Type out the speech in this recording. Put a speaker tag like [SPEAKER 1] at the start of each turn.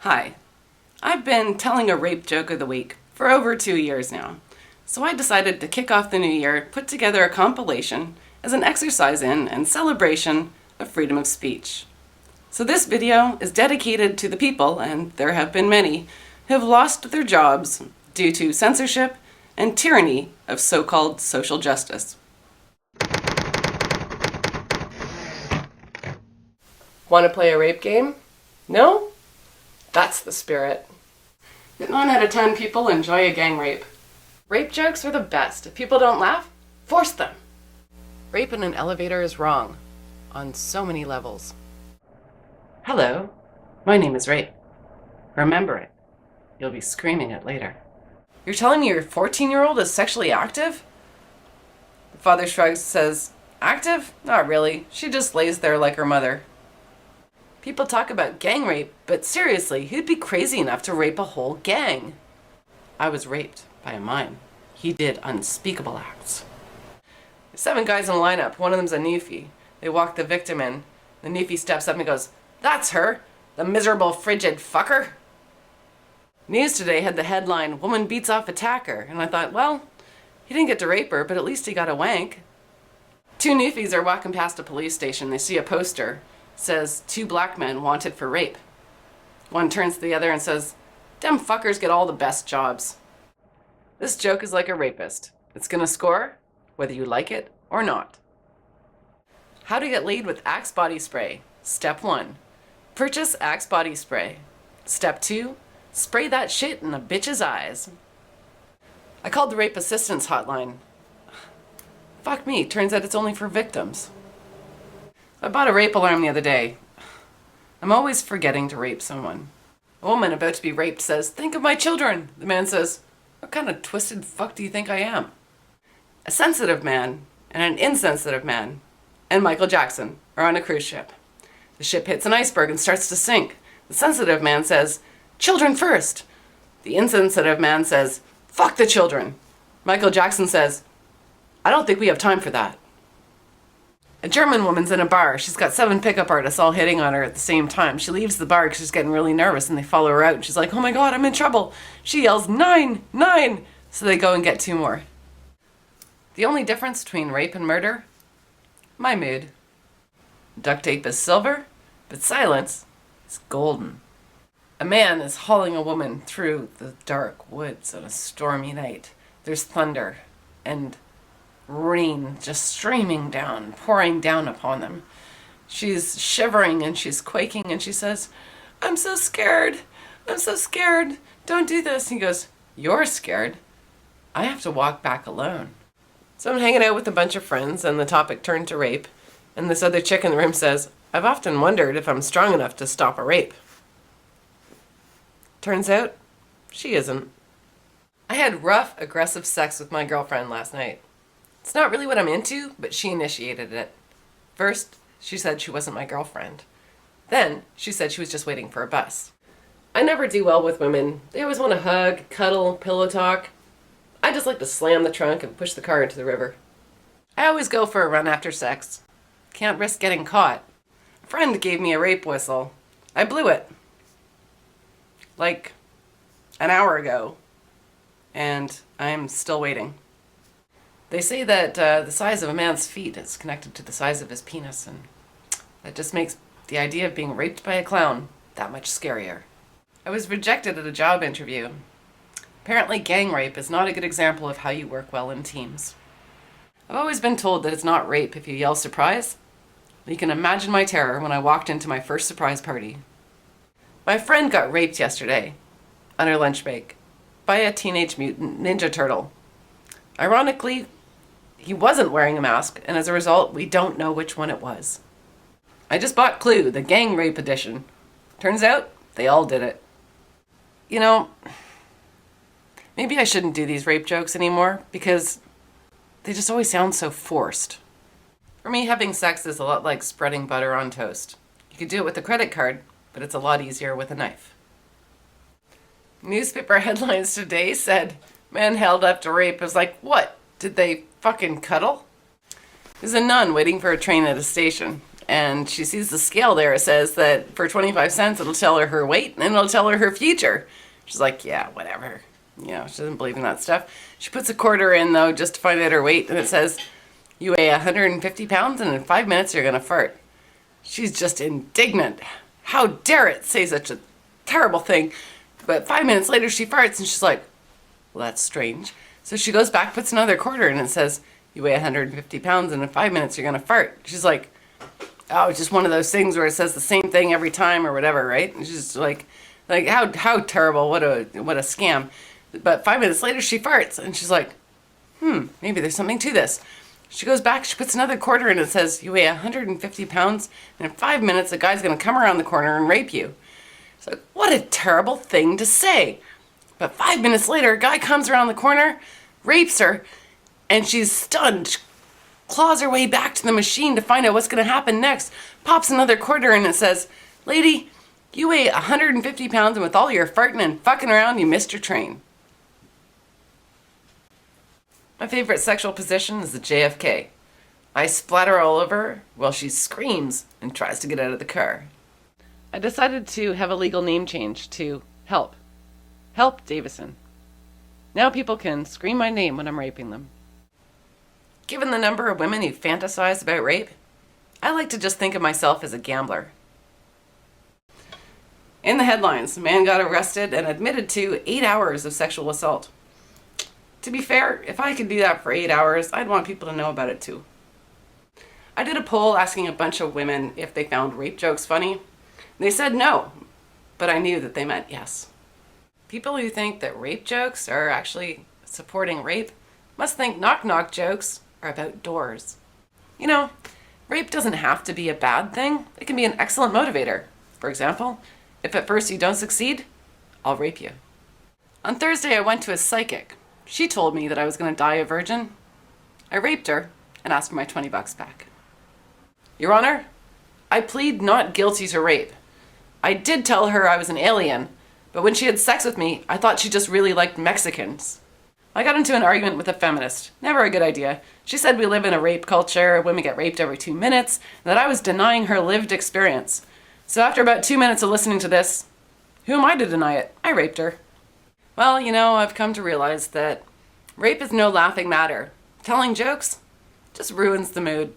[SPEAKER 1] Hi, I've been telling a rape joke of the week for over 2 years now, so I decided to kick off the new year, put together a compilation as an exercise in and celebration of freedom of speech. So this video is dedicated to the people, and there have been many, who have lost their jobs due to censorship and tyranny of so-called social justice. Want to play a rape game? No? That's the spirit. 9 out of 10 people enjoy a gang rape. Rape jokes are the best. If people don't laugh, force them. Rape in an elevator is wrong on so many levels. Hello, my name is Rape. Remember it. You'll be screaming it later. You're telling me your 14-year-old is sexually active? The father shrugs, says, active? Not really. She just lays there like her mother. People talk about gang rape, but seriously, who'd be crazy enough to rape a whole gang? I was raped by a mime. He did unspeakable acts. There's 7 guys in a lineup. One of them's a newfie. They walk the victim in. The newfie steps up and goes, "That's her, the miserable, frigid fucker." News Today had the headline, "Woman beats off attacker." And I thought, well, he didn't get to rape her, but at least he got a wank. 2 newfies are walking past a police station. They see a poster. Says 2 black men wanted for rape. One turns to the other and says, "Dem fuckers get all the best jobs." This joke is like a rapist. It's gonna score whether you like it or not. How to get laid with Axe body spray. Step 1, purchase Axe body spray. Step 2, spray that shit in a bitch's eyes. I called the rape assistance hotline. Fuck me, turns out it's only for victims. I bought a rape alarm the other day. I'm always forgetting to rape someone. A woman about to be raped says, "Think of my children." The man says, "What kind of twisted fuck do you think I am?" A sensitive man and an insensitive man and Michael Jackson are on a cruise ship. The ship hits an iceberg and starts to sink. The sensitive man says, "Children first." The insensitive man says, "Fuck the children." Michael Jackson says, "I don't think we have time for that." A German woman's in a bar. She's got 7 pickup artists all hitting on her at the same time. She leaves the bar because she's getting really nervous and they follow her out. And she's like, "Oh my God, I'm in trouble." She yells, "9, 9." So they go and get 2 more. The only difference between rape and murder? My mood. Duct tape is silver, but silence is golden. A man is hauling a woman through the dark woods on a stormy night. There's thunder and rain just streaming down, pouring down upon them. She's shivering and she's quaking and she says, "I'm so scared. I'm so scared. Don't do this." And he goes, "You're scared? I have to walk back alone." So I'm hanging out with a bunch of friends and the topic turned to rape. And this other chick in the room says, "I've often wondered if I'm strong enough to stop a rape." Turns out, she isn't. I had rough, aggressive sex with my girlfriend last night. It's not really what I'm into, but she initiated it. First, she said she wasn't my girlfriend. Then, she said she was just waiting for a bus. I never do well with women. They always want to hug, cuddle, pillow talk. I just like to slam the trunk and push the car into the river. I always go for a run after sex. Can't risk getting caught. A friend gave me a rape whistle. I blew it. Like an hour ago. And I'm still waiting. They say that the size of a man's feet is connected to the size of his penis, and that just makes the idea of being raped by a clown that much scarier. I was rejected at a job interview. Apparently gang rape is not a good example of how you work well in teams. I've always been told that it's not rape if you yell surprise. You can imagine my terror when I walked into my first surprise party. My friend got raped yesterday on her lunch break by a Teenage Mutant Ninja Turtle. Ironically, he wasn't wearing a mask, and as a result, we don't know which one it was. I just bought Clue, the gang rape edition. Turns out, they all did it. You know, maybe I shouldn't do these rape jokes anymore, because they just always sound so forced. For me, having sex is a lot like spreading butter on toast. You could do it with a credit card, but it's a lot easier with a knife. Newspaper headlines today said, "Man held up to rape." I was like, what? Did they fucking cuddle? There's a nun waiting for a train at a station. and she sees the scale there. It says that for 25 cents, it'll tell her weight and it'll tell her future. She's like, yeah, whatever. She doesn't believe in that stuff. She puts a quarter in, though, just to find out her weight, and it says, you weigh 150 pounds, and in 5 minutes you're going to fart. She's just indignant. How dare it say such a terrible thing? But 5 minutes later, she farts, and she's like, well, that's strange. So she goes back, puts another quarter, and it says, you weigh 150 pounds, and in 5 minutes you're going to fart. She's like, oh, it's just one of those things where it says the same thing every time or whatever, right? And she's like how terrible, what a scam. But 5 minutes later, she farts, and she's like, maybe there's something to this. She goes back, she puts another quarter in, and it says, you weigh 150 pounds, and in 5 minutes, a guy's going to come around the corner and rape you. It's like, what a terrible thing to say. But 5 minutes later, a guy comes around the corner, rapes her, and she's stunned. She claws her way back to the machine to find out what's going to happen next, pops another quarter in, and it says, lady, you weigh 150 pounds, and with all your farting and fucking around, you missed your train. My favorite sexual position is the JFK. I splatter all over her while she screams and tries to get out of the car. I decided to have a legal name change to Help. Help Davison. Now people can scream my name when I'm raping them. Given the number of women who fantasize about rape, I like to just think of myself as a gambler. In the headlines, a man got arrested and admitted to 8 hours of sexual assault. To be fair, if I could do that for 8 hours, I'd want people to know about it too. I did a poll asking a bunch of women if they found rape jokes funny. They said no, but I knew that they meant yes. People who think that rape jokes are actually supporting rape must think knock-knock jokes are about doors. Rape doesn't have to be a bad thing. It can be an excellent motivator. For example, if at first you don't succeed, I'll rape you. On Thursday, I went to a psychic. She told me that I was going to die a virgin. I raped her and asked for my $20 back. Your Honor, I plead not guilty to rape. I did tell her I was an alien, but when she had sex with me, I thought she just really liked Mexicans. I got into an argument with a feminist. Never a good idea. She said we live in a rape culture, women get raped every 2 minutes, and that I was denying her lived experience. So after about 2 minutes of listening to this, who am I to deny it? I raped her. Well, I've come to realize that rape is no laughing matter. Telling jokes just ruins the mood.